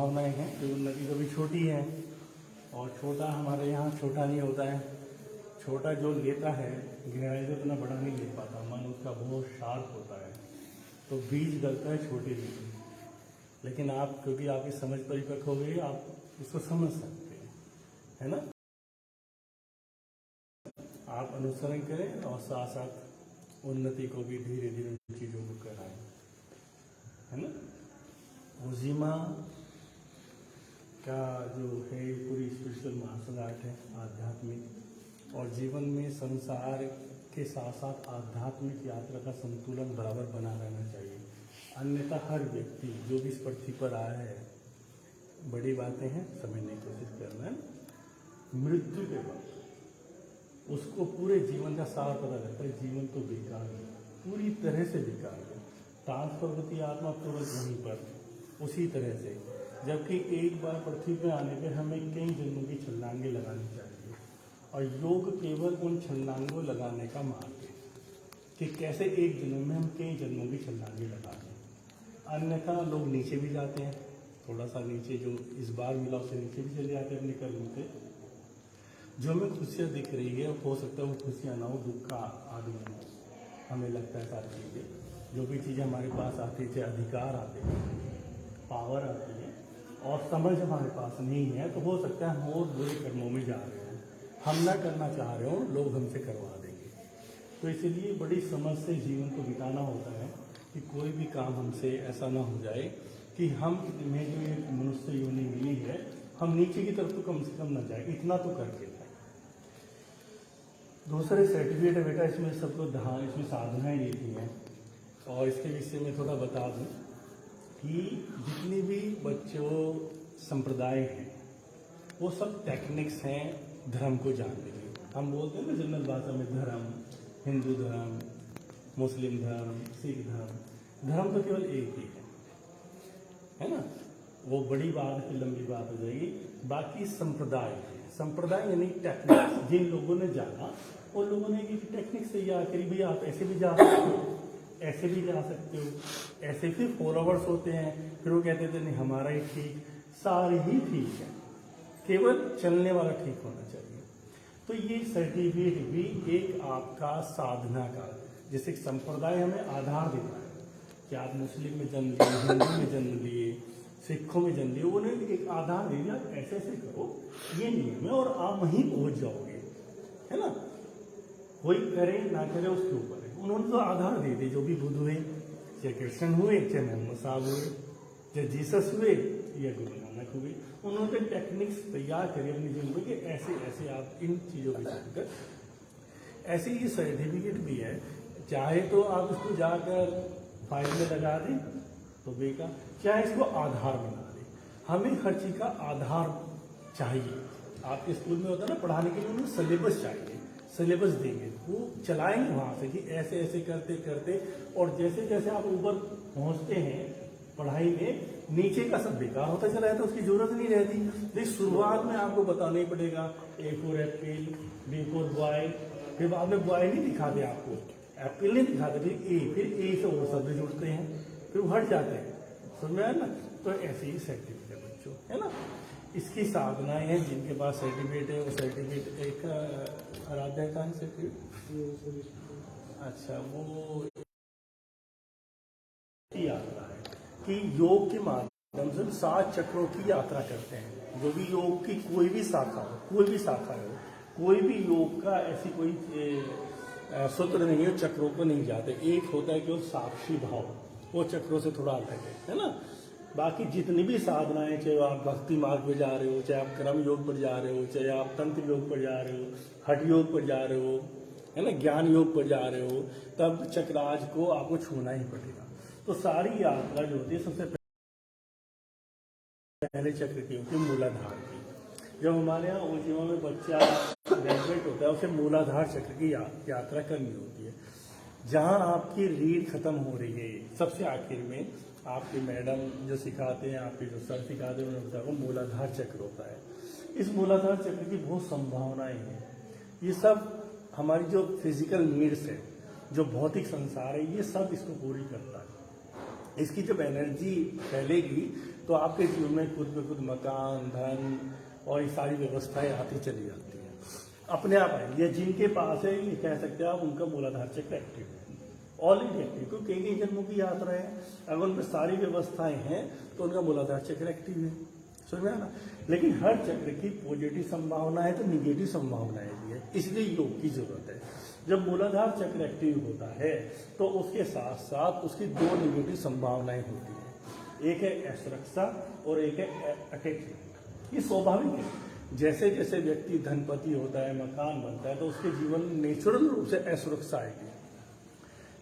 भावनाएं हैं कि उन्नति कभी छोटी है और छोटा हमारे यहाँ छोटा नहीं होता है। छोटा जो लेता है गहराई से उतना बड़ा नहीं ले पाता, मन उसका बहुत शार्प होता है, तो बीज गलता है छोटे बीज में। लेकिन आप क्योंकि आपकी समझ परिपक्व हो गई, आप इसको समझ सकते हैं, है ना। आप अनुसरण करें और साथ साथ उन्नति को भी धीरे धीरे उन चीज़ों को कराएं, है ना। ओजीमा का जो है पूरी स्पिरिचुअल मार्शल आर्ट है, आध्यात्मिक, और जीवन में संसार के साथ साथ आध्यात्मिक यात्रा का संतुलन बराबर बना रहना चाहिए। अन्यथा हर व्यक्ति जो भी इस पृथ्वी पर आया है, बड़ी बातें हैं समझने की कोशिश करना है, मृत्यु के बाद उसको पूरे जीवन का सार पता लगता है, जीवन तो बेकार है, पूरी तरह से बेकार है। ट्रांसफर होती आत्मा तुरंत वहीं पर उसी तरह से, जबकि एक बार पृथ्वी पर आने पर हमें कई जन्मों की छलांगें लगानी चाहिए, और योग केवल उन छलांगों लगाने का मार्ग है कि कैसे एक जन्म में हम कई जन्मों की छलांगें लगा दें। अन्यथा लोग नीचे भी जाते हैं, थोड़ा सा नीचे जो इस बार मिला उससे नीचे भी चले जाते हैं अपने कर्म से। जो हमें खुशियाँ दिख रही है, हो सकता है वो खुशियाँ ना हो, दुख का आगमन हो। हमें लगता है सारी चीज़ें, जो भी चीज़ें हमारे पास आती है, अधिकार आते हैं, पावर आती है, और समझ हमारे पास नहीं है, तो हो सकता है हम और बुरे कर्मों में जा रहे हैं, हम ना करना चाह रहे हो, लोग हमसे करवा देंगे। तो इसलिए बड़ी समझ से जीवन को बिताना होता है कि कोई भी काम हमसे ऐसा ना हो जाए कि हम में जो एक मनुष्य योनि मिली है, हम नीचे की तरफ तो कम से कम ना जाए, इतना तो करके जाए। दूसरे सर्टिफिकेट है बेटा, इसमें सबको ध्यान, इसमें साधनाएं लिखी हैं, और इसके विषय में थोड़ा बता दूं कि जितनी भी बच्चों संप्रदाय हैं वो सब टेक्निक्स हैं धर्म को जानने के। हम बोलते हैं ना जनरल भाषा में धर्म, हिंदू धर्म, मुस्लिम धर्म, सिख धर्म। धर्म तो केवल एक ही है ना, वो बड़ी बात है, लंबी बात हो जाएगी। बाकी संप्रदाय, संप्रदाय यानी टेक्निक्स, जिन लोगों ने जाना उन लोगों ने एक टेक्निक्स तैयार करी, भाई आप ऐसे भी जा सकते हो, ऐसे भी जा सकते हो, ऐसे फिर फॉलोवर्स होते हैं, फिर वो कहते थे नहीं हमारा ही ठीक, सारे ही ठीक है, केवल चलने वाला ठीक होना चाहिए। तो ये सर्टिफिकेट भी एक आपका साधना का, जैसे संप्रदाय हमें आधार देता है कि आप मुस्लिम में जन्म लिए, हिंदू में जन्म लिए, सिखों में जन्म लिए, उन्होंने एक आधार दे दिया, ऐसे ऐसे करो, ये नियम है और आप वहीं पहुंच जाओगे, है ना। कोई करे ना करे उसके ऊपर है, उन्होंने तो आधार दे दिए। जो भी बुद्ध हुए, चाहे कृष्ण हुए, चाहे मोहम्मद साहब हुए, चाहे जीसस हुए या गुरु नानक हुए, उन्होंने टेक्निक्स तैयार करी अपनी जिंदगी में कि ऐसे ऐसे आप इन चीज़ों को जानकर, ऐसे ही सर्टिफिकेट भी है, चाहे तो आप इसको जाकर फाइल में लगा दें तो बेकार, चाहे इसको आधार बना दें। हमें हर चीज़ का आधार चाहिए। आपके स्कूल में होता है ना, पढ़ाने के लिए उन्हें सिलेबस चाहिए, सिलेबस देंगे, वो चलाएंगे वहाँ से कि ऐसे ऐसे करते करते, और जैसे जैसे आप ऊपर पहुँचते हैं पढ़ाई में, नीचे का सब बेकार होता चला जाता है, उसकी जरूरत नहीं रहती। लेकिन शुरुआत में आपको बताना ही पड़ेगा, A for apple, B for boy, फिर बाद में बॉय नहीं दिखाते आपको, एप्पल नहीं दिखाते, फिर ए से और शब्द जुड़ते हैं, फिर वो हट जाते हैं, समझ में आया ना। तो ऐसे ही सर्टिफिकेट बच्चों, है ना। इसकी साधनाएं हैं, जिनके पास सर्टिफिकेट है वो सर्टिफिकेट, एक आराध्या का है सर्टिफिकेट, अच्छा वो यात्रा है कि योग के माध्यम से 7 चक्रों की यात्रा करते हैं। जो भी योग की कोई भी शाखा हो, कोई भी शाखा हो, कोई भी योग का ऐसी कोई सूत्र नहीं है, चक्रों को नहीं जाते। एक होता है कि वो साक्षी भाव, वो चक्रों से थोड़ा अलग है ना। बाकी जितनी भी साधनाएं, चाहे आप भक्ति मार्ग पर जा रहे हो, चाहे आप कर्म योग पर जा रहे हो, चाहे आप तंत्र योग पर जा रहे हो, हठ योग पर जा रहे हो, है ना, ज्ञान योग पर जा रहे हो, तब चक्राज को आपको छूना ही पड़ेगा। तो सारी यात्रा जो होती है, सबसे पहले चक्र की होती है मूलाधार की। जब हमारे यहाँ ओजीमा में बच्चा ग्रेजुएट होता है, उसे मूलाधार चक्र की यात्रा करनी होती है, जहाँ आपकी रीढ़ खत्म हो रही है। सबसे आखिर में आपके मैडम जो सिखाते हैं, आपके जो सर सिखाते हैं, उन्होंने बताया वो मूलाधार चक्र होता है। इस मूलाधार चक्र की बहुत संभावनाएं हैं। ये सब हमारी जो फिजिकल नीड्स है, जो भौतिक संसार है, ये सब इसको पूरी करता है। इसकी जब एनर्जी फैलेगी तो आपके जीवन में खुद ब खुद मकान, धन और ये सारी व्यवस्थाएं आती चली जाती हैं, अपने आप आएंगी। ये जिनके पास है ये कह सकते हैं आप उनका मूलाधार चक्र एक्टिव है, ऑलरेडी एक्टिव, क्योंकि कई जन्मों की यात्रा है, अगर उनमें सारी व्यवस्थाएं हैं तो उनका मूलाधार चक्र एक्टिव है। समझ में आना। लेकिन हर चक्र की पॉजिटिव संभावना है तो निगेटिव संभावनाएं भी है, इसलिए योग की जरूरत है। जब मूलाधार चक्र एक्टिव होता है तो उसके साथ साथ उसकी दो निगेटिव संभावनाएं होती है, एक है असुरक्षा और एक है अटैचमेंट। ये स्वाभाविक है, जैसे जैसे व्यक्ति धनपति होता है, मकान बनता है, तो उसके जीवन में नेचुरल रूप से असुरक्षा आएगी,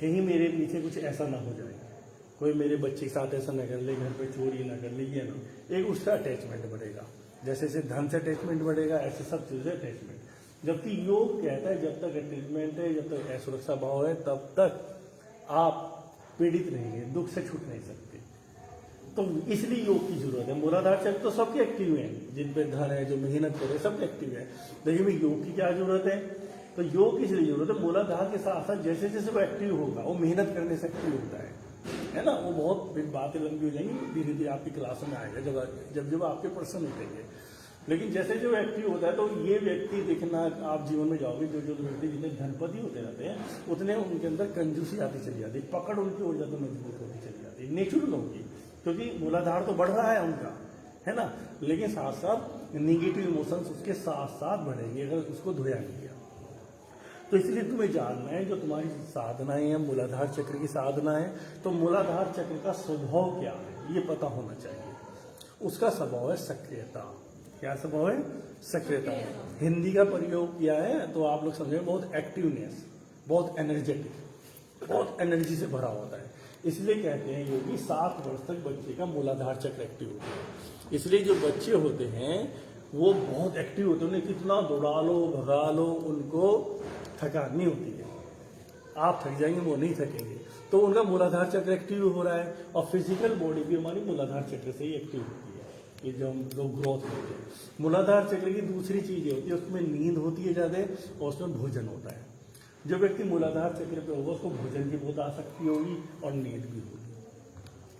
कहीं मेरे पीछे कुछ ऐसा ना हो जाए, कोई मेरे बच्चे के साथ ऐसा न कर ले, घर पे चोरी ना कर ले, ये ना, एक उसका अटैचमेंट बढ़ेगा। जैसे जैसे धन से अटैचमेंट बढ़ेगा ऐसे सब चीज़ों से अटैचमेंट। जबकि योग कहता है जब तक अटैचमेंट है, जब तक असुरक्षा भाव है, तब तक आप पीड़ित रहेंगे, दुख से छूट नहीं सकते। तो इसलिए योग की जरूरत है। मूलाधार चक्र तो सबके एक्टिव है, जिन पे धन है, जो मेहनत करे, सबके एक्टिव है। लेकिन योग की क्या जरूरत है? तो योग की इसलिए जरूरत है, मूलाधार के साथ साथ जैसे जैसे वो एक्टिव होगा, वो मेहनत करने से एक्टिव होता है ना। वो बहुत फिर बातें लंबी हो जाएंगी, धीरे धीरे आपकी क्लासों में आएगा जब जब आपके पर्सन उठेंगे। लेकिन जैसे जो एक्टिव होता है तो ये व्यक्ति देखना, आप जीवन में जाओगे, जो जो व्यक्ति जितने धनपति होते रहते हैं उतने उनके अंदर कंजूसी आती चली जाती है, पकड़ उनकी और ज्यादा मजबूत होती चली जाती है, नेचुरल होगी, क्योंकि मूलाधार तो बढ़ रहा है उनका, है ना। लेकिन साथ साथ निगेटिव इमोशंस उसके साथ साथ बढ़ेंगे अगर उसको धोया नहीं गया। तो इसलिए तुम्हें जानना है, जो तुम्हारी साधनाएं हैं, मूलाधार चक्र की साधना है, तो मूलाधार चक्र का स्वभाव क्या है ये पता होना चाहिए। उसका स्वभाव है सक्रियता। क्या स्वभाव है? सक्रियता। हिंदी का प्रयोग किया है तो आप लोग समझे, बहुत एक्टिवनेस, बहुत एनर्जेटिक, बहुत एनर्जी से भरा होता है। इसलिए कहते हैं योगी 7 वर्ष तक बच्चे का मूलाधार चक्र एक्टिव होता है। इसलिए जो बच्चे होते हैं वो बहुत एक्टिव होते हैं, उन्हें कितना दौड़ा लो, भगा लो, उनको थकान नहीं होती है। आप थक जाएंगे, वो नहीं थकेंगे। तो उनका मूलाधार चक्र एक्टिव हो रहा है, और फिजिकल बॉडी भी हमारी मूलाधार चक्र से ही एक्टिव होती है। ये जो हम लोग ग्रोथ होते हैं, मूलाधार चक्र की दूसरी चीज होती है, उसमें नींद होती है ज्यादा और उसमें भोजन होता है। जो व्यक्ति मूलाधार चक्र पे होगा उसको भोजन की बहुत आसक्ति होगी और नींद भी होगी,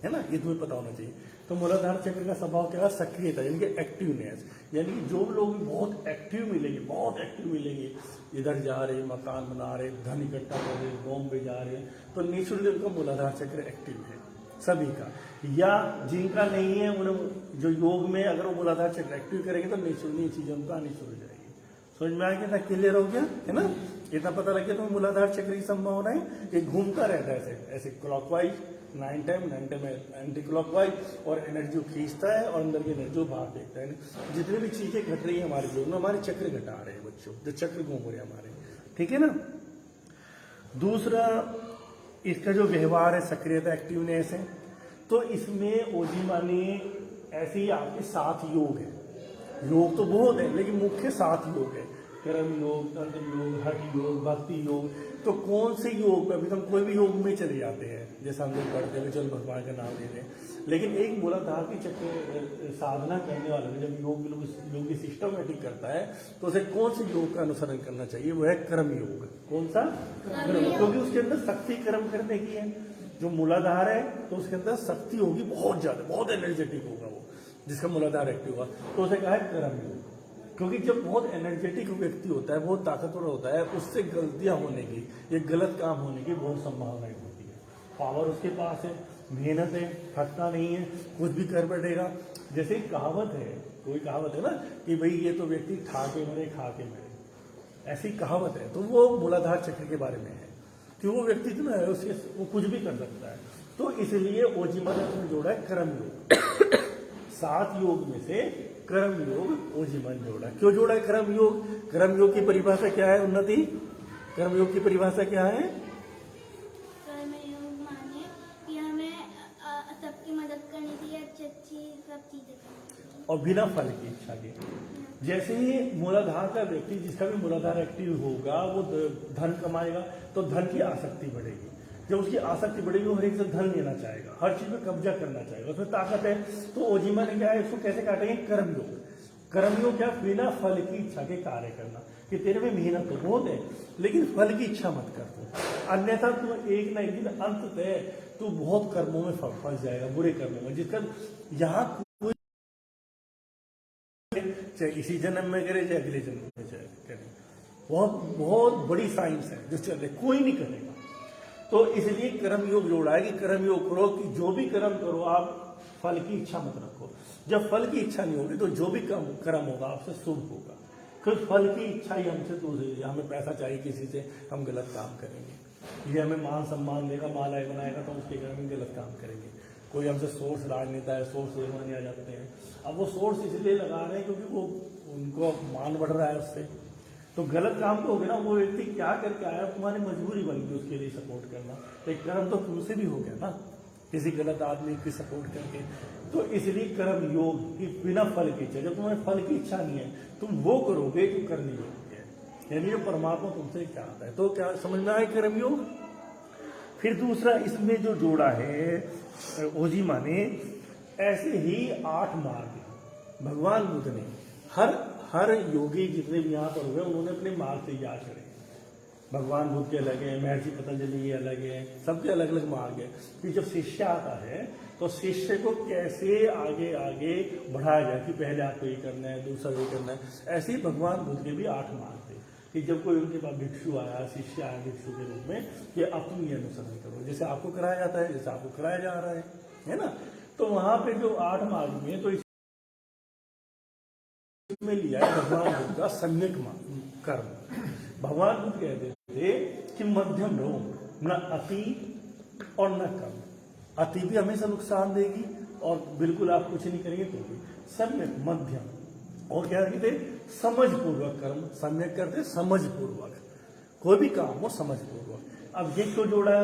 है ना। ये तुम्हें पता होना चाहिए। तो मूलाधार चक्र का स्वभाव क्या है? सक्रियता, यानी कि एक्टिवनेस। यानी कि जो लोग बहुत एक्टिव मिलेंगे, बहुत एक्टिव मिलेंगे, इधर जा रहे, मकान बना रहे, धन इकट्ठा कर रहे, बॉम्बे जा रहे, तो नेचुरली उनका मूलाधार चक्र एक्टिव है सभी का। या जिनका नहीं है, उन्हें जो योग में अगर वो मूलाधार चक्र एक्टिव करेंगे तो नेचुरली ये चीजें उनको आनी शुरू हो जाएगी। समझ में आ गया ना? क्लियर हो गया है ना? इतना पता लग गया तो मूलाधार चक्र की संभावना है, ये घूमता रहता है ऐसे ऐसे क्लॉकवाइज 9 टाइम एंटी क्लॉकवाइज, और एनर्जी खींचता है और अंदर की एनर्जी बाहर फेंकता है। जितनी भी चीजें घट रही है हमारे जीवन में, हमारे चक्र घटा रहे हैं बच्चों, जो चक्र घूम रहे हैं हमारे, ठीक है ना। दूसरा इसका जो व्यवहार है, सक्रियता, एक्टिवनेस है, तो इसमें ओजीमा ने ऐसे ही आपके 7 योग है। योग तो बहुत है लेकिन मुख्य 7 योग है, कर्म योग, तंत्र योग, हठ योग, भक्ति योग। तो कौन से योग पे? अभी हम कोई भी योग में चले जाते हैं, जैसे हम लोग पढ़ते हैं चल भगवान का नाम ले रहे हैं, लेकिन एक मूलाधार की चक्र साधना करने वाले ने जब योग सिस्टमेटिक करता है तो उसे कौन से योग का अनुसरण करना चाहिए? वो है कर्म योग। कौन सा? कर्म, क्योंकि उसके अंदर शक्ति कर्म करने की है। जो मूलाधार है तो उसके अंदर शक्ति होगी बहुत ज्यादा, बहुत एनर्जेटिक होगा वो, जिसका मूलाधार एक्टिव होगा, तो उसे कहा है कर्म योग। क्योंकि जब बहुत एनर्जेटिक व्यक्ति होता है, बहुत ताकतवर होता है, उससे गलतियां होने की, ये गलत काम होने की बहुत संभावनाएं होती है। पावर उसके पास है, मेहनत है, थकता नहीं है, कुछ भी कर बैठेगा। जैसे कहावत है, कोई कहावत है ना कि भाई ये तो व्यक्ति खा के मरे, खा के मरे, ऐसी कहावत है। तो वो मूलाधार चक्र के बारे में है कि वो व्यक्ति जो है उसके वो कुछ भी कर सकता है। तो इसलिए ओजीमा ने जोड़ा है कर्म योग। 7 योग में से कर्म योग ओजीमा ने जोड़ा। क्यों जोड़ा है कर्म योग? कर्म योग की परिभाषा क्या है उन्नति? कर्म योग की परिभाषा क्या है? कर्म योग माने कि हमें सबकी मदद करनी चाहिए, अच्छी सब चीजें करनी चाहिए, और बिना फल की इच्छा के। जैसे ही मूलाधार का व्यक्ति, जिसका भी मूलाधार एक्टिव होगा, वो धन कमाएगा तो धन की आसक्ति बढ़ेगी। जब उसकी आसक्ति बढ़ेगी वो हर एक से धन लेना चाहेगा, हर चीज में कब्जा करना चाहेगा, उसमें ताकत है। तो ओजीमा ने क्या है, इसको कैसे काटेंगे? कर्म योग। कर्मयोग क्या, बिना फल की इच्छा के कार्य करना, कि तेरे में मेहनत तो बहुत है लेकिन फल की इच्छा मत कर तू, अन्यथा तू एक ना एक दिन अंततः तू बहुत कर्मों में फंस जाएगा, बुरे कर्मों में, जिसका यहाँ कोई चाहे इसी जन्म में करे चाहे अगले जन्म में चाहे करे, बहुत बहुत बड़ी साइंस है जो चल रही, कोई नहीं करेगा। तो इसलिए कर्म योग जोड़ा है कि कर्म योग करो, कि जो भी कर्म करो आप फल की इच्छा मत रखो। जब फल की इच्छा नहीं होगी तो जो भी कर्म होगा आपसे शुभ होगा। फिर फल की इच्छा ही हमसे दूर है, हमें पैसा चाहिए किसी से, हम गलत काम करेंगे। ये हमें मान सम्मान देगा, मालाएं बनाएगा तो उसके घर में गलत काम करेंगे। कोई हमसे सोर्स राजनेता है, सोर्स लगवाने आ जाते हैं। अब वो सोर्स इसलिए लगा रहे हैं क्योंकि वो उनको मान बढ़ रहा है उससे, तो गलत काम तो हो गया ना। वो व्यक्ति क्या करके आया, तुम्हारी मजबूरी बन गई उसके लिए सपोर्ट करना, एक कर्म तो तुमसे भी हो गया ना किसी गलत आदमी की सपोर्ट करके। तो इसलिए कर्म योग की बिना फल की इच्छा, जब तुम्हारे फल की इच्छा नहीं है तुम वो करोगे तो करने योग्य है, यानी ये परमात्मा तुमसे चाहता है। तो क्या समझ में आए कर्म योग। फिर दूसरा इसमें जो जोड़ा है ओजीमा ने, ऐसे ही 8 मार्ग भगवान बुद्ध ने, हर योगी जितने भी यहाँ पर हुए उन्होंने अपने मार्ग तैयार करे। भगवान बुद्ध के अलग है, महर्षि पतंजलि के अलग है, सबके अलग अलग मार्ग है। कि जब शिष्य आता है तो शिष्य को कैसे आगे आगे बढ़ाया जाए, कि पहले आपको ये करना है, दूसरा ये करना है। ऐसे ही भगवान बुद्ध के भी 8 मार्ग थे, कि जब कोई उनके पास भिक्षु आया, शिष्य आया भिक्षु के रूप में, कि अब तुम ये अनुसरण करो जैसे आपको कराया जाता है, जैसे आपको कराया जा रहा है ना। तो वहां पे जो 8 मार्ग में, तो इसमें लिया है भगवान बुद्ध का सम्यक कर्म। भगवान बुद्ध कहते थे कि मध्यम रहो, न अति और न कम। अति भी हमेशा नुकसान देगी और बिल्कुल आप कुछ नहीं करेंगे तो भी सम्यक, मध्यम। और क्या कहते, समझ पूर्वक कर्म। सम्यक करते समझ पूर्वक, कोई भी काम हो समझ पूर्वक। अब ये क्यों जोड़ा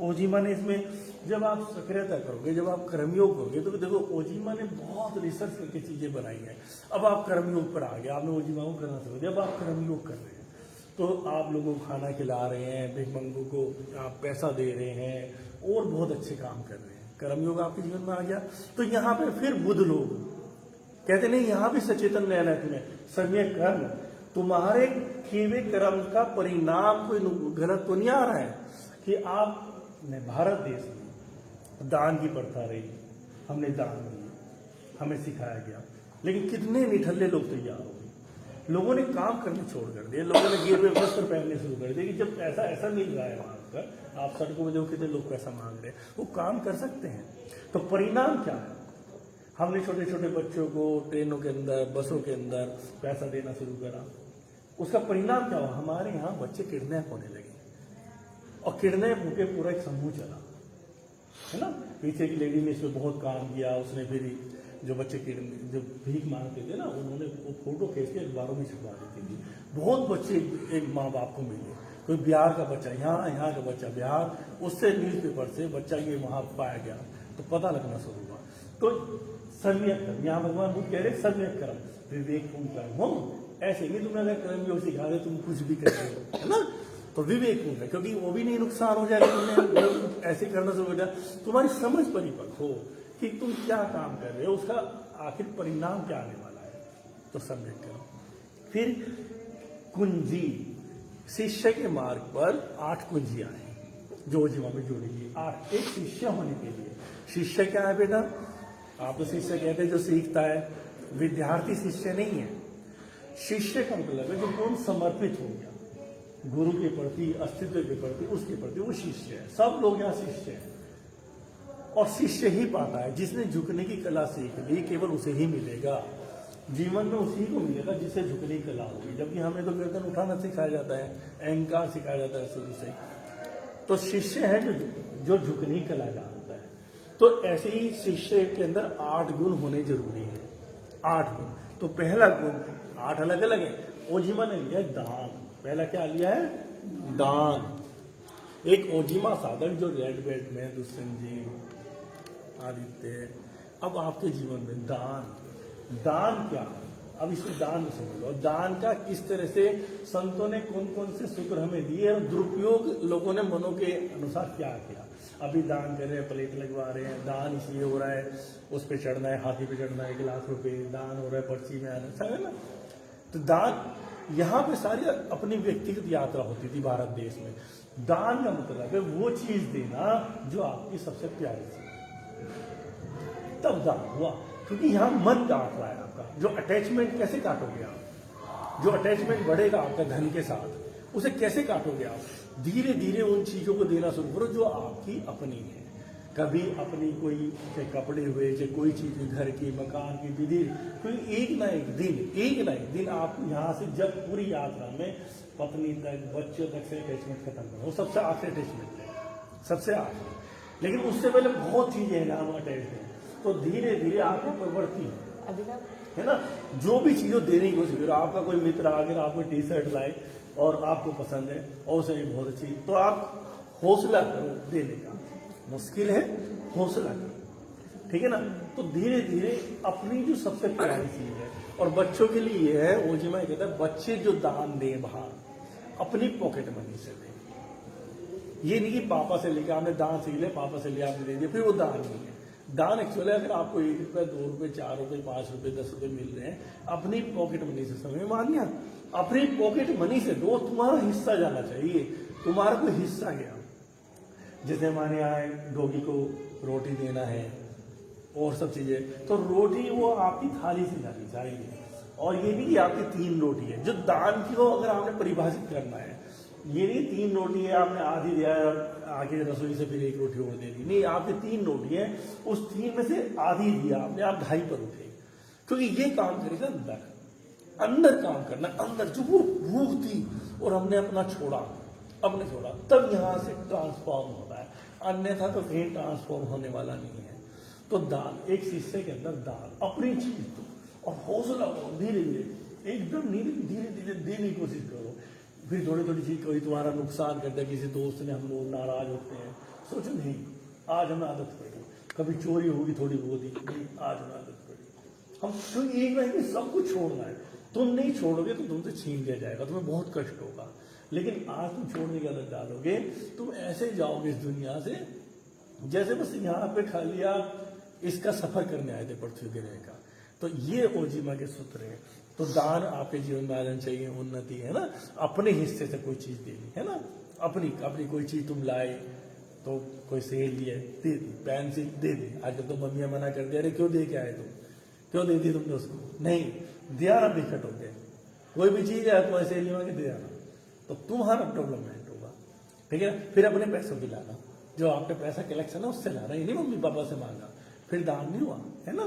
ओजीमा ने इसमें, जब आप सक्रियता करोगे, जब आप कर्मयोग करोगे, तो देखो ओजीमा ने बहुत रिसर्च करके चीजें बनाई है। अब आप कर्मयोग पर आ गए, आपने ओजीमा को करना शुरू किया, अब आप कर्मयोग कर रहे हैं, तो आप लोगों को खाना खिला रहे हैं, भिखमंगों को आप पैसा दे रहे हैं और बहुत अच्छे काम कर रहे हैं, कर्मयोग आपके जीवन में आ गया। तो यहाँ पे फिर बुद्ध लोग कहते नहीं, यहाँ भी सचेतन रहना है तुम्हें। सम्यक कर्म, तुम्हारे किए हुए कर्म का परिणाम कोई गलत तो नहीं आ रहा है। कि आपने भारत देश में दान की प्रथा रही, हमने दान दिया, हमें सिखाया गया, लेकिन कितने निठल्ले लोग तैयार हो गए, लोगों ने काम करने छोड़ कर दिए, लोगों ने गिरवे वस्त्र पहनने शुरू कर दिए। कि जब ऐसा मिल रहा है वहां पर, आप सड़कों में देखो कितने लोग पैसा मांग रहे हैं, वो काम कर सकते हैं। तो परिणाम क्या है, हमने छोटे छोटे बच्चों को ट्रेनों के अंदर, बसों के अंदर पैसा देना शुरू करा। उसका परिणाम क्या हुआ, हमारे यहाँ बच्चे किडनैप होने लगे, और किडनैप होकर पूरा एक समूह चला, है ना। पीछे की लेडी ने इसमें बहुत काम किया, उसने फिर जो बच्चे जो भीख मांगते थे ना, उन्होंने वो फोटो खींच के अखबारों में छपवा देती थी। बहुत बच्चे एक माँ बाप को मिले, कोई बिहार का बच्चा यहाँ का बच्चा बिहार, उससे न्यूज़पेपर से बच्चा ये वहां पाया गया, तो पता लगना शुरू हुआ। तो सम्यक कर्म, यहाँ भगवान बुद्ध कह रहे सम्यक कर्म, विवेकपूर्ण कर्म हो। ऐसे नहीं तुम्हें अगर कर्म योग सिखा दे तुम कुछ भी करते हो, है ना, तो विवेकपूर्ण है, क्योंकि वो भी नहीं नुकसान हो जाएगा तुमने ऐसे करना शुरू हो जाए। तुम्हारी समझ परिपक्व हो कि तुम क्या काम कर रहे हो, उसका आखिर परिणाम क्या आने वाला है, तो सम्यक करो। फिर कुंजी, शिष्य के मार्ग पर 8 कुंजियां हैं जो ओजीमा में जोड़ेगी। 8 एक शिष्य होने के लिए। शिष्य क्या है बेटा, आप तो शिष्य कहते हैं जो सीखता है, विद्यार्थी शिष्य नहीं है। शिष्य का मतलब है जो पूर्ण समर्पित हो गया गुरु के प्रति, अस्तित्व के प्रति, उसके प्रति, वो शिष्य है। सब लोग यहाँ शिष्य हैं, और शिष्य ही पाता है। जिसने झुकने की कला सीख ली केवल उसे ही मिलेगा जीवन में, उसी को मिलेगा जिसे झुकने की कला होगी। जबकि हमें तो गर्दन उठाना सिखाया जाता है, अहंकार सिखाया जाता है शुरू से। तो शिष्य है जो झुकने की कला जानता है। तो ऐसे ही शिष्य के अंदर 8 गुण होने जरूरी है। 8 गुण। तो पहला गुण, 8 अलग अलग है। ओजीमा ने लिया दान। पहला क्या लिया है, दान। एक ओजीमा साधक जो रेड बेल्ट में, दुष्यंत जी, आदित्य, अब आपके जीवन में दान क्या है, अब इसमें दान में समझ लो। दान का किस तरह से संतों ने कौन कौन से सूत्र हमें दिए और दुरुपयोग लोगों ने मनों के अनुसार क्या किया। अभी दान कर रहे हैं, प्लेट लगवा रहे हैं, दान इसलिए हो रहा है, उस पर चढ़ना है, हाथी पे चढ़ना है, 1 लाख रुपए दान हो रहा है, पर्ची में आना, सब है ना। तो दान यहाँ पे सारी अपनी व्यक्तिगत यात्रा होती थी भारत देश में। दान का मतलब है वो चीज देना जो आपकी सबसे प्यारी थी, तब दान हुआ। क्योंकि यहाँ मन काट रहा है आपका, जो अटैचमेंट कैसे काटोगे आप, जो अटैचमेंट बढ़ेगा आपका धन के साथ, उसे कैसे काटोगे आप? धीरे धीरे उन चीजों को देना शुरू करो जो आपकी अपनी है। कभी अपनी कोई चाहे कपड़े हुए, चाहे कोई चीज घर की, मकान की, विधि, कोई एक ना एक दिन आप यहाँ से जब पूरी यात्रा में पत्नी तक, बच्चों तक से अटैचमेंट खत्म करो, वो सबसे आखिरी अटैचमेंट है, सबसे आखिरी। लेकिन उससे पहले बहुत चीजें हैं ना हम अटैच हैं, तो धीरे धीरे आपकी प्रवृत्ति है ना, जो भी चीजों देने की कोशिश करो। आपका कोई मित्र आकर आपको टी शर्ट लाए और आपको पसंद है और उसे बहुत अच्छी, तो आप हौसला करो देने का। मुश्किल है, हौसला करो, ठीक है ना। तो धीरे धीरे अपनी जो सबसे प्यारी चीज है, और बच्चों के लिए ये है, वो जी मैं कहता है बच्चे जो दान दे बाहर अपनी पॉकेट मनी से दे। ये नहीं कि पापा से लेके आपने दान सीख लिया, पापा से लिया आपने दे दिया, फिर वो दान नहीं है। दान एक्चुअली अगर आपको 1 रुपये, 2 रुपये, 4 रुपये, 5 रुपये, 10 रुपये मिल रहे हैं अपनी पॉकेट मनी से, समय मान लिया, अपनी पॉकेट मनी से दो, तुम्हारा हिस्सा जाना चाहिए, तुम्हारा कोई हिस्सा गया। जैसे हमारे यहाँ डॉगी को रोटी देना है और सब चीजें, तो रोटी वो आपकी थाली से जानी चाहिए। और ये नहीं कि आपकी 3 रोटी है, जो दान की हो अगर आपने परिभाषित करना है, ये नहीं 3 रोटी है आपने आधी दिया है आगे रसोई से फिर 1 रोटी और दे दी, नहीं, आपकी 3 रोटी है, उस 3 में से आधी दिया आपने, आप 2.5 पर उठे। क्योंकि ये काम करेगा अंदर काम करना, अंदर जो वो भूख थी और हमने अपना छोड़ा, तब यहां से ट्रांसफॉर्म होता है, अन्यथा तो कहीं ट्रांसफॉर्म होने वाला नहीं है। तो दान, एक शीशे के अंदर दान, अपनी चीज दो और हौसला करो, धीरे धीरे, एकदम धीरे धीरे देने की कोशिश करो। फिर थोड़ी थोड़ी चीज, कोई तुम्हारा नुकसान कर दिया, किसी दोस्त ने, हम लोग नाराज होते हैं, सोचो नहीं आज हमें आदत पड़ी, कभी चोरी होगी थोड़ी बहुत ही, नहीं आज हमें आदत पड़ी। हम तो एक नहीं, सब कुछ छोड़ना है। तुम नहीं छोड़ोगे तो तुमसे छीन लिया जाएगा, तुम्हें बहुत कष्ट होगा। लेकिन आज तुम छोड़ने की आदत डालोगे, तुम ऐसे जाओगे इस दुनिया से जैसे बस यहाँ पे खाली आप इसका सफर करने आए थे, पृथ्वी ग्रह का। तो ये ओजिमा के सूत्र है। तो दान आपके जीवन में आना चाहिए, उन्नति है ना, अपने हिस्से से कोई चीज देनी है ना, अपनी कोई चीज तुम लाए, तो कोई सेल लिया दे दी, पेंसिल दे दी। आजकल तो मम्मियां मना कर दिया, अरे क्यों दे के आए तुम, क्यों दे दी तुमने उसको, नहीं दिया ना, बिखट हो गया। कोई भी चीज है तो ऐसे लिया के दे आना, तो तुम्हारा डेवलपमेंट होगा, ठीक है। फिर अपने पैसों की लाना, जो आपके पैसा कलेक्शन है उससे लाना, ये नहीं मम्मी पापा से मांगा, फिर दान नहीं हुआ, है ना।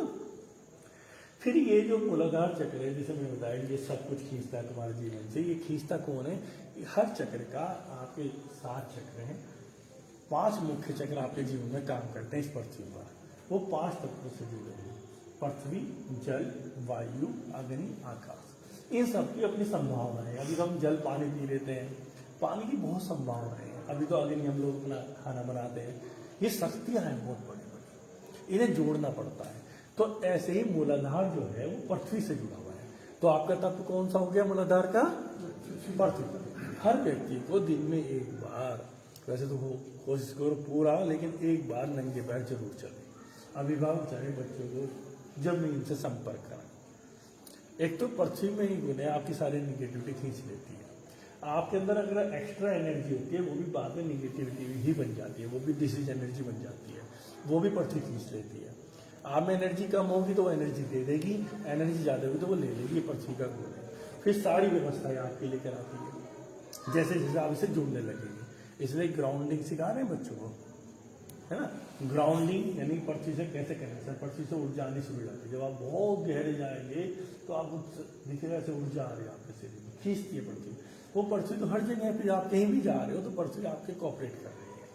फिर ये जो मूलाधार चक्र है, जैसे मैंने बताया, ये सब कुछ खींचता है तुम्हारे जीवन से। ये खींचता कौन है? हर चक्र का आपके 7 चक्र हैं, 5 मुख्य चक्र आपके जीवन में काम करते हैं इस पृथ्वी पर। वो 5 तत्वों से जुड़े हैं, पृथ्वी, जल, वायु, अग्नि, आकाश। इन सब की अपनी संभावना है। अभी तो हम जल पानी पी लेते हैं, पानी की बहुत संभावनाएं हैं। अभी तो अग्नि हम लोग अपना खाना बनाते हैं। ये शक्तियां हैं बहुत बड़ी बड़ी, इन्हें जोड़ना पड़ता है। तो ऐसे ही मूलाधार जो है वो पृथ्वी से जुड़ा हुआ है। तो आपका तत्व कौन सा हो गया मूलाधार का? पृथ्वी। हर व्यक्ति को दिन में एक बार, वैसे तो कोशिश करो पूरा, लेकिन एक बार नंगे पैर जरूर चले। अभिभावक चाहे बच्चों को जब भी इनसे संपर्क करें। एक तो पृथ्वी में ही गुण है, आपकी सारी निगेटिविटी खींच लेती है। आपके अंदर अगर एक्स्ट्रा एनर्जी होती है, वो भी बाद में निगेटिविटी ही बन जाती है, वो भी डिसीज एनर्जी बन जाती है, वो भी पृथ्वी खींच लेती है। आप में एनर्जी कम होगी तो वो एनर्जी दे देगी, एनर्जी ज्यादा होगी तो वो ले लेगी, पृथ्वी का गुण है। फिर सारी व्यवस्थाएं आपके लिए कराती है, जैसे जैसे आप इसे जुड़ने लगेंगे। इसलिए ग्राउंडिंग सिखा रहे हैं बच्चों को, है ना। ग्राउंडिंग यानी पृथ्वी से कैसे करें, पृथ्वी से ऊर्जा आनी शुरू हो जाती है। जब आप बहुत गहरे जाएंगे तो आपको दिखेगा ऐसे ऊर्जा आ रही है आपके शरीर में, खींचती है पृथ्वी। वो पृथ्वी तो हर जगह है, फिर आप कहीं भी जा रहे हो तो पृथ्वी आपके कोऑपरेट कर रही है।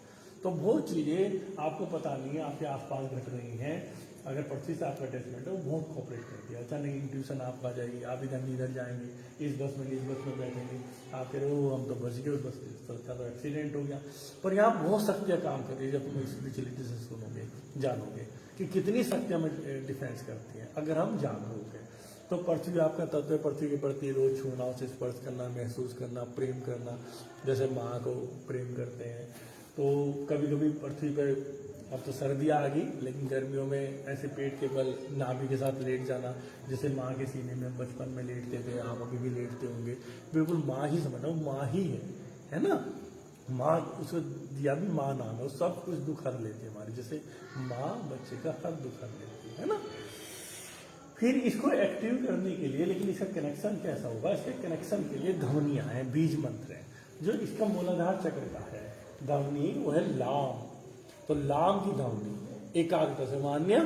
तो बहुत चीजें आपको पता नहीं है, आपके आसपास घट रही हैं। अगर पृथ्वी से आपका अटैचमेंट है, वो बहुत कोऑपरेट करती है। अचानक इंट्यूशन आपको आ जाएगी, आप इधर जाएंगे, इस बस में बैठेंगे, आप कह रहे हो हम तो बच गए, बस का तो एक्सीडेंट हो गया। पर यहाँ बहुत शक्तियाँ काम कर रही है। जब तुम स्पिरिचुअलिटी से सुनोगे, जानोगे कि कितनी शक्तियाँ में डिफेंस करती हैं, अगर हम जागरूक हैं। तो पृथ्वी आपका तत्व है, पृथ्वी के प्रति रोज छूना, उसे स्पर्श करना, महसूस करना, प्रेम करना। जैसे माँ को प्रेम करते हैं, तो कभी कभी पृथ्वी पर, अब तो सर्दियाँ आ गई, लेकिन गर्मियों में ऐसे पेट के बल नाभि के साथ लेट जाना, जैसे माँ के सीने में बचपन में लेटते थे, आप अभी भी लेटते होंगे, बिल्कुल माँ ही समझना, वो माँ ही है ना। माँ, उसको दिया भी माँ नाम है, वो सब कुछ दुख हर लेती है हमारे, जैसे माँ बच्चे का हर दुख हर लेती है ना। फिर इसको एक्टिव करने के लिए, लेकिन इसका कनेक्शन कैसा होगा, इसके कनेक्शन के लिए ध्वनियाँ हैं, बीज मंत्र हैं, जो इसका मूलाधार चक्र का है ध्वनि, वो है लाम। तो लाम की ध्वनि एकाग्रता से मान्य,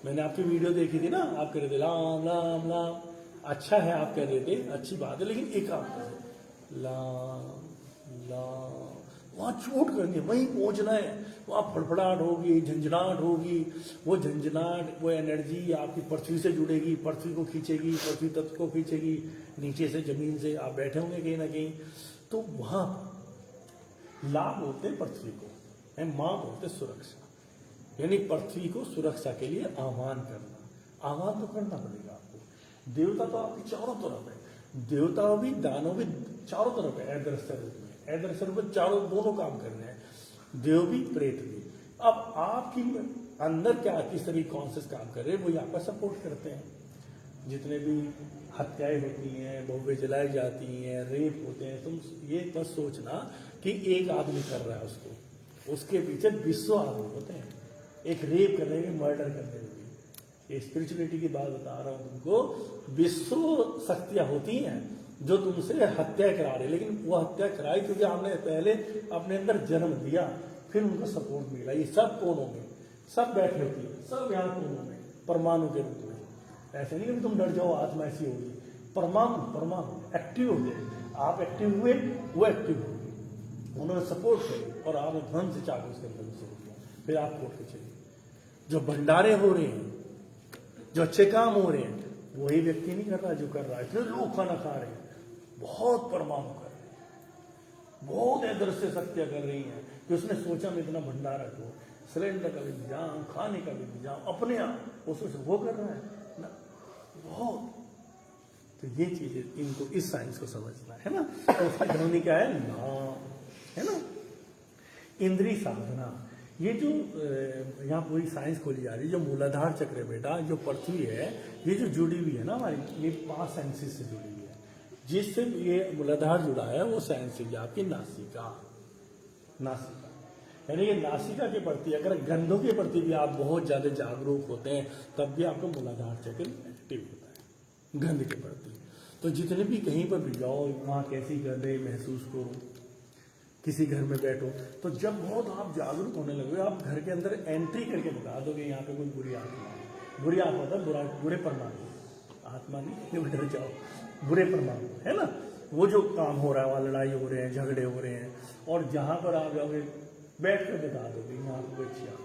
मैंने आपकी वीडियो देखी थी ना, आप कह रहे थे लाम लाम लाम, अच्छा है आप कह रहे थे, अच्छी बात है, लेकिन एकाग्रता से लाम लाम, वहाँ चोट करनी है, वहीं पहुँचना है, वहाँ फड़फड़ाहट होगी, झंझनाहट होगी, वो झंझनाहट, वो एनर्जी आपकी पृथ्वी से जुड़ेगी, पृथ्वी को खींचेगी, पृथ्वी तत्व को खींचेगी, नीचे से जमीन से आप बैठे होंगे कहीं ना कहीं, तो वहाँ लाभ बोलते पृथ्वी को, माँ बोलते सुरक्षा, यानी पृथ्वी को सुरक्षा के लिए आह्वान करना, आह्वान तो करना पड़ेगा आपको। देवता तो आपके चारों तरफ है, देवता भी दानव भी चारों तरफ है, ऐदृश्य रूप में, ऐदृश्य रूप में चारों दोनों काम कर रहे हैं, देव भी प्रेत भी। अब आपकी अंदर क्या, किस तरह कॉन्शियस काम कर रहे हैं, वही आपका सपोर्ट करते हैं। जितने भी हत्याएं होती हैं, बहुएं जलाई जाती हैं, रेप होते हैं, तुम ये बस सोचना कि एक आदमी कर रहा है उसको, उसके पीछे 200 आदमी होते हैं, एक रेप करने में, मर्डर करने में। ये स्पिरिचुअलिटी की बात बता रहा हूं तुमको, 200 शक्तियां होती हैं जो तुमसे हत्या करा रहे, लेकिन वो हत्या कराई क्योंकि आपने पहले अपने अंदर जन्म दिया, फिर उनको सपोर्ट मिला। ये सब कोनों में, सब बैठे होती है, सब यहाँ कोनों में, परमाणु के रूप में। ऐसे नहीं कि तुम डर जाओ, आत्मा ऐसी होगी, परमाणु परमाणु एक्टिव हो गए, आप एक्टिव हुए, वो एक्टिव हो गए, उन्होंने सपोर्ट किया और आपने ध्वंस से चाकू उसके अंदर से किया, फिर आप कोर्ट के चलिए। जो भंडारे हो रहे हैं, जो अच्छे काम हो रहे हैं, वही व्यक्ति नहीं कर रहा जो कर रहा है। इतने लोग खाना खा रहे हैं, बहुत परमाणु कर रहे हैं, बहुत अदृश्य शक्तियां कर रही हैं कि उसने सोचा मैं इतना भंडारा को, सिलेंडर का भी इंतजाम, खाने का भी इंतजाम, अपने आप उसमें वो कर रहा है ना, बहुत। तो ये चीजें इनको, इस साइंस को समझना है ना। तो उसकी ध्वनि क्या है, नाम है ना। इंद्रिय साधना, ये जो यहाँ पूरी साइंस खोली जा रही है, जो मूलाधार चक्र है बेटा, जो पृथ्वी है, ये जो जुड़ी हुई है ना हमारी, ये 5 सेंसेस से जुड़ी हुई है। जिससे ये मूलाधार जुड़ा है वो सेंस है आपकी नासिका, नासिका, यानी ये नासिका के प्रति, अगर गंधों के प्रति भी आप बहुत ज्यादा जागरूक होते हैं, तब भी आपका मूलाधार चक्र एक्टिव होता है गंध के प्रति। तो जितने भी कहीं पर भी जाओ, वहाँ कैसी गंधे महसूस करो, किसी घर में बैठो, तो जब बहुत आप जागरूक होने लगे, आप घर के अंदर एंट्री करके बता दोगे यहाँ पे कोई बुरी आत्मा है। बुरी आत्मा होता है बुरा, बुरे परमाणु, आत्मा नहीं, डर जाओ, बुरे परमाणु है ना। वो जो काम हो रहा है, वहाँ लड़ाई हो रहे हैं, झगड़े हो रहे हैं, और जहां पर आप जाओगे बैठ कर बता दोगे, यहाँ पर बच्चियाँ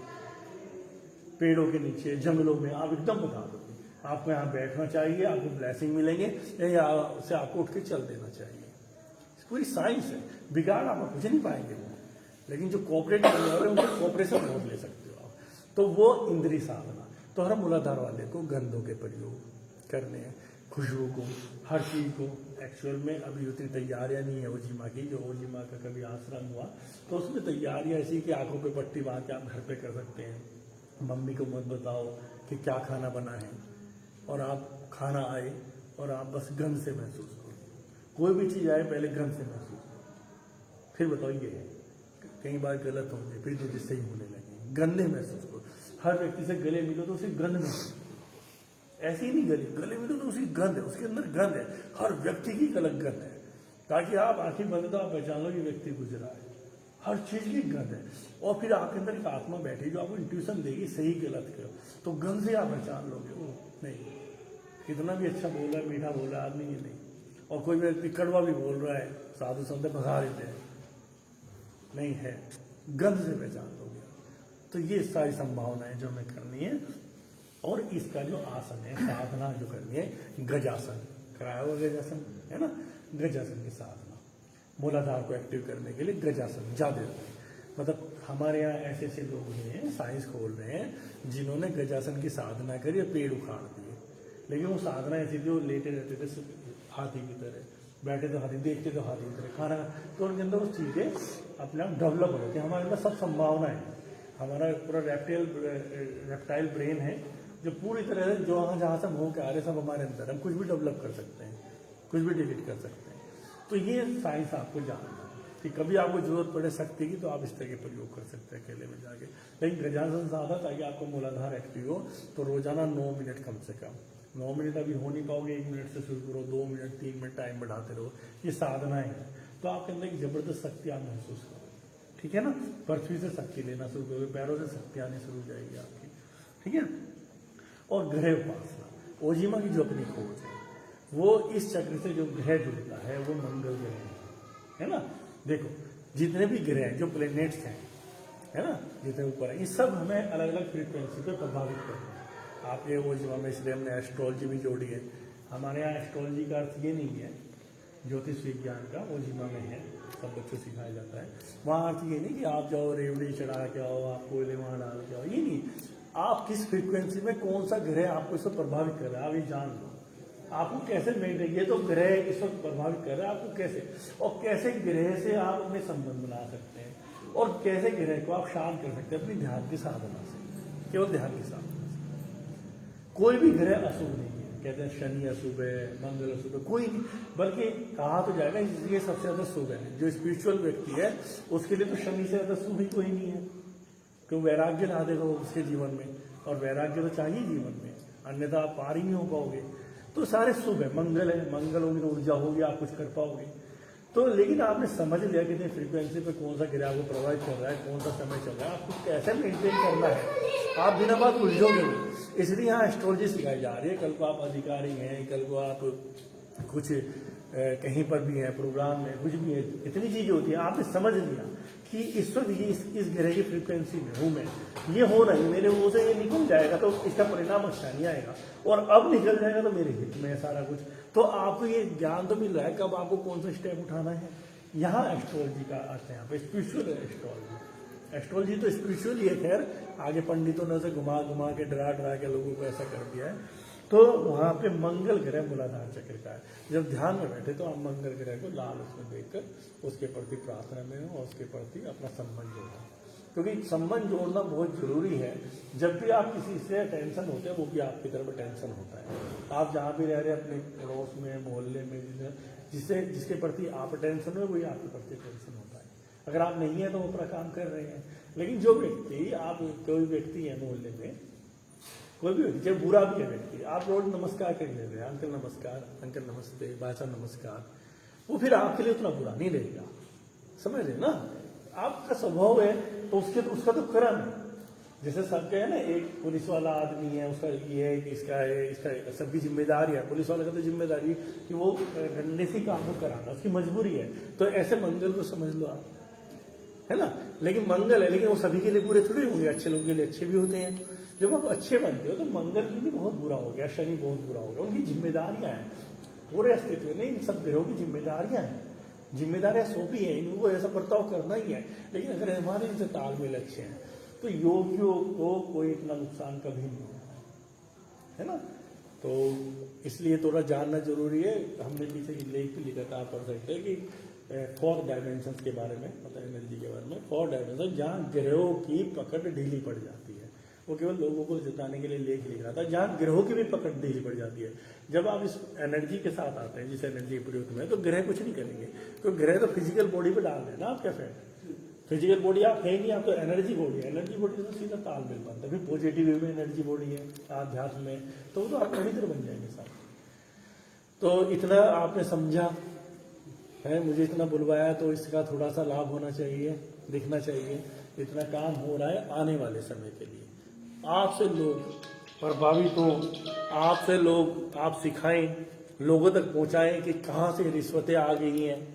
पेड़ों के नीचे, जंगलों में, आप एकदम बता दोगे आपको यहाँ बैठना चाहिए, आपको ब्लेसिंग मिलेंगे, या से आपको उठ के चल देना चाहिए। पूरी साइंस है, बिगाड़ आप कुछ नहीं पाएंगे वो, लेकिन जो कोऑपरेट करने वाले उनको कोऑपरेशन बहुत ले सकते हो आप। तो वो इंद्रिय साधना, तो हर मूलाधार वाले को गंधों के प्रयोग करने हैं, खुशबू को, हर चीज को। एक्चुअल में अभी उतनी तैयारियां नहीं है ओजिमा की, जो ओजिमा का कभी आश्रम हुआ तो उसमें तैयारियां ऐसी कि आंखों पे पट्टी बांध के आप घर पे कर सकते हैं। मम्मी को मत बताओ कि क्या खाना बना है, और आप खाना आए और आप बस गंध से महसूस करो, कोई भी चीज आए पहले गंध से महसूस करो, फिर बताओ ये है। कई बार गलत होंगे, फिर तो जिससे ही होने लगे, गंधे महसूस करो। हर व्यक्ति से गले मिलो तो उसे गंध महसूस करो, ऐसे ही नहीं गले मिलो तो उसकी गंध है, उसके अंदर गंध है, हर व्यक्ति की अलग गंध है, ताकि आप आंखें बंद तो आप पहचान लो कि व्यक्ति गुजरा है। हर चीज की गंध है, और फिर आपके अंदर एक आत्मा बैठी जो आपको इंट्यूशन देगी सही गलत करो, तो गंध से आप पहचान लोगे। ओ नहीं, कितना भी अच्छा बोल रहा है, मीठा बोल रहा है आदमी, ये नहीं। और कोई व्यक्ति कड़वा भी बोल रहा है, साधु संत भगा देते हैं, नहीं है, गंध से पहचान लोगे। तो ये सारी संभावनाएं जो हमें करनी है, और इसका जो आसन है, साधना जो करनी है, गजासन कराया हुआ, गजासन है ना, गजासन की साधना, मूलाधार को एक्टिव करने के लिए गजासन ज्यादा। मतलब हमारे यहाँ ऐसे ऐसे लोग हैं, साइंस खोल रहे हैं, जिन्होंने गजासन की साधना करी, पेड़ उखाड़ दिए, लेकिन वो साधना ऐसी थी, वो लेटे रहते थे हाथी की तरह, बैठे तो हाथी, देखते तो हाथी की तरह, खाना तो उनके अंदर वो चीज़ें अपने आप डेवलप हो जाती है। हमारे अंदर सब संभावना है, हमारा पूरा रेप्टाइल ब्रेन है जो पूरी तरह से जो जहाँ से हो के आ रहे सब हमारे अंदर, हम कुछ भी डेवलप कर सकते हैं, कुछ भी डिलीट कर सकते हैं। तो ये साइंस आपको जानना है कि कभी आपको जरूरत पड़े शक्ति की तो आप इस तरह के प्रयोग कर सकते हैं अकेले में जाके। लेकिन गजान संसाधन ताकि आपको मूलाधार एक्टिव हो तो रोजाना 9 मिनट कम से कम, 9 मिनट अभी हो नहीं पाओगे, 1 मिनट से शुरू करो, 2 मिनट 3 मिनट टाइम बढ़ाते रहो। ये साधनाएं हैं तो आपके अंदर एक जबरदस्त शक्ति आप महसूस करो, ठीक है ना। पृथ्वी से शक्ति लेना शुरू करोगे, पैरों से शक्ति आनी शुरू हो जाएगी आपकी, ठीक है। और ग्रह उपासना, ओजिमा की जो अपनी खोज है वो इस चक्र से जो ग्रह जुड़ता है वो मंगल ग्रह है ना। देखो जितने भी ग्रह हैं जो प्लेनेट्स हैं है ना, जितने ऊपर है, ये सब हमें अलग अलग फ्रीक्वेंसी पे प्रभावित करते हैं। आप ये ओजिमा में इसलिए हमने एस्ट्रोलॉजी भी जोड़ी है। हमारे यहाँ एस्ट्रोलॉजी का अर्थ ये नहीं है ज्योतिष विज्ञान का, ओजिमा में है, सब बच्चों को सिखाया जाता है। वहाँ अर्थ ये नहीं कि आप जाओ रेवड़ी चढ़ा के आओ, आप कोयले वहाँ डाल के आओ, ये नहीं। आप किस फ्रीक्वेंसी में कौन सा ग्रह आपको इसको प्रभावित कर रहा है आप ये जान लो। आपको कैसे मेंटेन, ये तो ग्रह इस वक्त प्रभावित कर रहा है आपको कैसे, और कैसे ग्रह से आप अपने संबंध बना सकते हैं और कैसे ग्रह को आप शांत कर सकते हैं अपनी ध्यान की साधना से, केवल ध्यान की साधना से। कोई भी ग्रह अशुभ नहीं है, कहते हैं शनि अशुभ है, मंगल अशुभ है, कोई नहीं, बल्कि कहा तो जाएगा ये सबसे ज्यादा शुभ है। जो स्पिरिचुअल व्यक्ति है उसके लिए तो शनि से ज्यादा शुभ ही कोई नहीं है, क्यों वैराग्य ला देगा उसके जीवन में, और वैराग्य तो चाहिए जीवन में, अन्यथा आप पार ही नहीं हो पाओगे। तो सारे शुभ है, मंगल है, मंगल होगी तो ऊर्जा होगी, आप कुछ कर पाओगे। तो लेकिन आपने समझ लिया कि फ्रीक्वेंसी पे कौन सा ग्रह को प्रभावित कर रहा है, कौन सा समय चल रहा है, आपको कैसे मेंटेन करना है, आप बिना बात उलझोगे नहीं। इसलिए यहाँ एस्ट्रोलॉजी सिखाई जा रही है। कल को आप अधिकारी हैं, कल को आप कुछ कहीं पर भी है, प्रोग्राम में कुछ भी है, इतनी चीजें होती है। आपने समझ लिया कि इस वक्त ये इस ग्रह की फ्रीक्वेंसी में हूं मैं, ये हो रहा है, मेरे मुंह से ये निकल जाएगा तो इसका परिणाम अच्छा नहीं आएगा, और अब निकल जाएगा तो मेरे हित में सारा कुछ। तो आपको ये ज्ञान तो मिल रहा है कब आपको कौन सा स्टेप उठाना है। यहाँ एस्ट्रोलॉजी का अर्थ है, यहाँ पे स्पिरिचुअल एस्ट्रोलॉजी। एस्ट्रोलॉजी तो स्पिरिचुअल ही है, खैर आगे पंडितों ने उसे घुमा घुमा के डरा डरा के लोगों को ऐसा कर दिया है। तो वहां पे मंगल ग्रह मूलाधार चक्र का है। जब ध्यान में बैठे तो आप मंगल ग्रह को लाल उसमें देखकर उसके प्रति प्रार्थना में हो और उसके प्रति अपना संबंध जोड़ना, क्योंकि संबंध जोड़ना बहुत जरूरी है। जब भी आप किसी से टेंशन होते हैं वो भी आपकी तरफ टेंशन होता है। आप जहाँ भी रह रहे हैं अपने पड़ोस में, मोहल्ले में, जिसके प्रति आप टेंशन हो वही आपके प्रति टेंशन होता है। अगर आप नहीं है तो वो अपना काम कर रहे हैं। लेकिन जो व्यक्ति, आप कोई व्यक्ति है मोहल्ले में, कोई भी व्यक्ति, चाहे बुरा भी है व्यक्ति, आप रोज नमस्कार कर ले रहे हैं, अंकल नमस्कार, अंकल नमस्ते, भाई साहब नमस्कार, वो फिर आपके लिए उतना बुरा नहीं रहेगा, समझ रहे ना। आपका स्वभाव है तो उसका तो कर्म है। जैसे सबके है ना, एक पुलिस वाला आदमी है, उसका ये है कि इसका सबकी जिम्मेदारी है, पुलिस वाले का तो जिम्मेदारी कि वो डंडे से काम को कराना, उसकी मजबूरी है। तो ऐसे मंगल को समझ लो आप, है ना। लेकिन मंगल है, लेकिन वो सभी के लिए बुरे थोड़ी होंगे, अच्छे लोगों के लिए अच्छे भी होते हैं। जब आप अच्छे बनते हो तो मंगल के लिए बहुत बुरा हो गया, शनि बहुत बुरा हो गया, उनकी जिम्मेदारियां हैं पूरे अस्तित्व में। इन सब ग्रहों की जिम्मेदारियां हैं, जिम्मेदारियां सौंपी है, इनको ऐसा बर्ताव करना ही है। लेकिन अगर हमारे इनसे तालमेल अच्छे हैं तो योगियों को कोई इतना नुकसान कभी नहीं होता है ना। तो इसलिए थोड़ा जानना जरूरी है। हमने पीछे लेख भी लिखा था, आप पढ़ सकते हैं कि 4 डायमेंशन के बारे में, मतलब एनर्जी के बारे में। 4 डायमेंशन जहाँ ग्रहों की पकड़ ढीली पड़ जाती है, वो केवल लोगों को जताने के लिए लेख लिख रहा था। जहाँ ग्रहों की भी पकड़ ढीली पड़ जाती है, जब आप इस एनर्जी के साथ आते हैं, जिस एनर्जी के प्रयोग में, तो ग्रह कुछ नहीं करेंगे, तो ग्रह तो फिजिकल बॉडी पे डाल देना आप क्या फेंक। फिजिकल बॉडी आप है नहीं, आप तो एनर्जी बॉडी है, एनर्जी बॉडी से सीधा तालमेल बनता है। फिर पॉजिटिव वे में एनर्जी बॉडी है, आध्यात्म में, तो वो तो आप पवित्र बन जाएंगे साहब। तो इतना आपने समझा है, मुझे इतना बुलवाया तो इसका थोड़ा सा लाभ होना चाहिए, दिखना चाहिए। इतना काम हो रहा है आने वाले समय के लिए। आपसे लोग प्रभावित हो, आपसे लोग, आप सिखाएं, लोगों तक पहुंचाएं कि कहाँ से रिश्वतें आ गई हैं।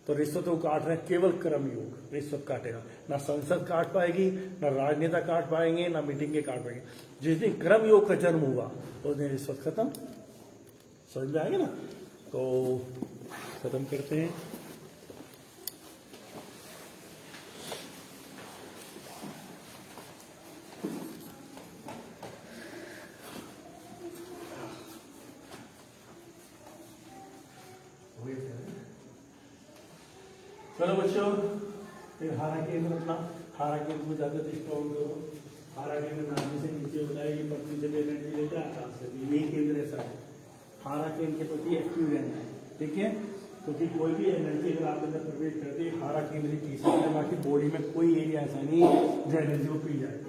तो रिश्वतों को काट रहे हैं केवल कर्म योग, रिश्वत काटेगा ना, संसद काट पाएगी ना, राजनेता काट पाएंगे ना, मीटिंग काट पाएंगे। जिस दिन कर्म योग का जन्म हुआ उस दिन रिश्वत खत्म, समझ में आएगा ना। तो खत्म करते हैं। Wait a minute. चलो बच्चों, फिर हारा केंद्र अपना, हारा केंद्र को जाकर डिस्काउंट करो। हारा केंद्र नाभि से नीचे होता है, ये पत्नी से एनर्जी लेता है, आकाश से भी। यही केंद्र ऐसा है, हारा केंद्र के प्रति एक्टिव रहना है, ठीक है। क्योंकि कोई भी एनर्जी अगर आप अंदर प्रवेश करती है, हारा केंद्र ही पी सकता है, बाकी बॉडी में कोई एरिया ऐसा नहीं जो एनर्जी को पी जाए,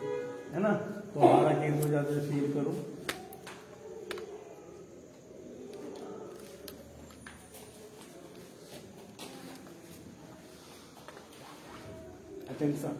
है ना। तो हारा केंद्र को जाकर फील करो। अटेंशन।